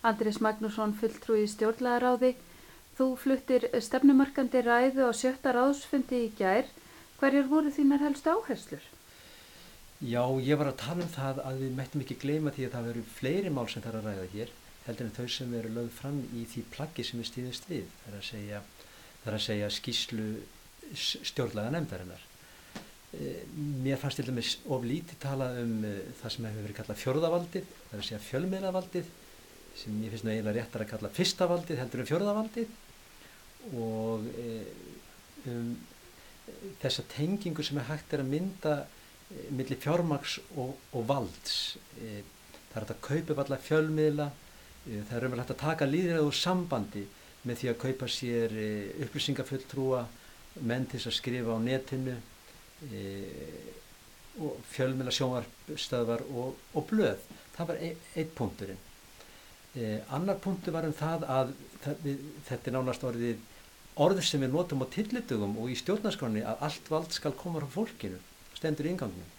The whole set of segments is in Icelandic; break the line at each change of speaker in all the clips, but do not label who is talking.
Andrés Magnússon, fulltrúi í stjórnlagaráði. Þú fluttir stefnumarkandi ræðu á 7. ráðsfundi í gær. Hverjar voru þínar helstu áherslur?
Já, ég var að tala um það að við mættum ekki gleyma því að það veru fleiri mál sem þarf að ræða hér, heldur en þau sem eru lögð fram í því plaggi sem við styðumst við, það er að segja skýrslu stjórnlaganefndarinnar. Mér fannst til dæmis of lítið talað það sem hefur verið kallað fjórða valdið, það er að segja fjölmiðlavaldið, sem ég finnst nú eiginlega réttar að kalla fyrsta valdið heldur en fjórða valdið, og þessa tengingu sem hægt er að mynda milli fjármagns og valds. Það er hægt að kaupa upp alla fjölmiðla, það er hægt að taka lýðræði úr sambandi með því að kaupa sér upplýsingafulltrúa, menn til að skrifa á netinu, og fjölmiðla, sjónvarpsstöðvar og blöð. Það var einn punkturinn. Annar punktur var það að þetta nánast orð sem við notum á tyllidögum og í stjórnarskránni, að allt vald skal koma frá fólkinu, stendur í innganginum.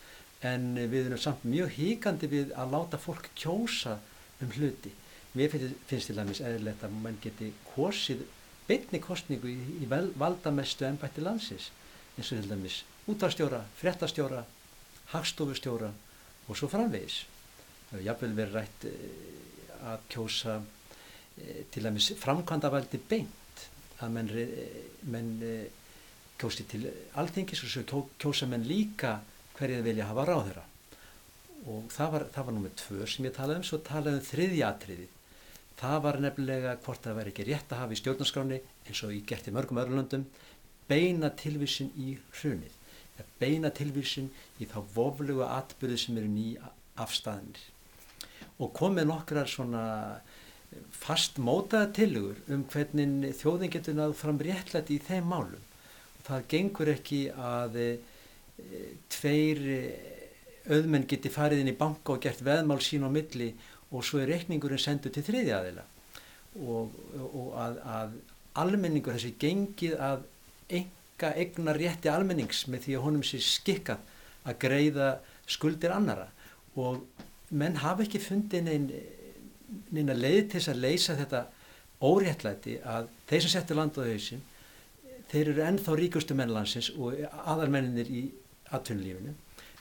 En við erum samt mjög hikandi við að láta fólk kjósa hluti. Mér finnst til dæmis eðlilegt að mann geti kosið beinni kosningu í valdamestu embætti landsins, eins og til dæmis útvarpsstjóra, fréttastjóra, hagstofustjóra og svo framvegis. Það hefur jafnvel verið rætt að kjósa til dæmis framkvæmdavaldi beint, að menn kjósi til Alþingis og svo kjósa menn líka hverju þeir vilja hafa ráðherra. Og það var númer 2 sem ég talaði svo talaði þriðja atriðið. Það var nefnilega hvort það væri ekki rétt að hafa í stjórnarskráni, eins og ég gert í mörgum öðrum löndum, beina tilvísun í hrunið, beina tilvísun í þá voflegu atburði sem eru afstaðnir. Og kom með nokkrar svona fastmótaða tillögur hvernig þjóðin getur náð fram réttlæti í þeim málum. Og það gengur ekki að 2 auðmenn geti farið inn í banka og gert veðmál sín á milli og svo reikningurinn sendur til þriðja aðila. Og að almenningur, þessi gengið að eigna rétti almennings með því að honum sé skikkað að greiða skuldir annara. Og menn hafa ekki fundið neina leið til þess að leysa þetta óréttlæti að þeir sem settu land á hausinn, þeir eru ennþá ríkustu menn landsins og aðalmenninir í atvinnulífinu.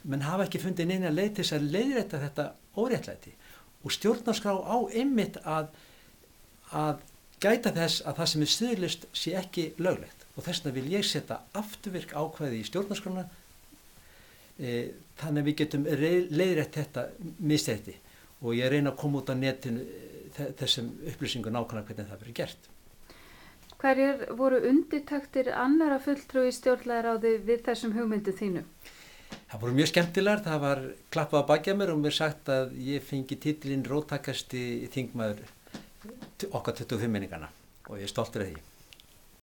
Menn hafa ekki fundið neina leið til þess að leiðrétta þetta óréttlæti. Og stjórnarskrá á einmitt að gæta þess að það sem er stuðlist sé ekki löglegt. Og þess vegna vil ég setja afturvirk ákvæði í stjórnarskrána, þannig að við getum leiðrétt þetta misrétti. Og ég reyna að koma út á netinu þessum upplýsingum nákvæmlega hvernig það verður gert.
Hverjar voru undirtektir annarra fulltrúa í stjórnlagaráði við þessum hugmyndum þínum?
Það voru mjög skemmtilegar, það var klappað á baki á mér og mér sagt að ég fengi titilinn róttækasti þingmaður okkar 25 menninganna og ég er stoltur af því.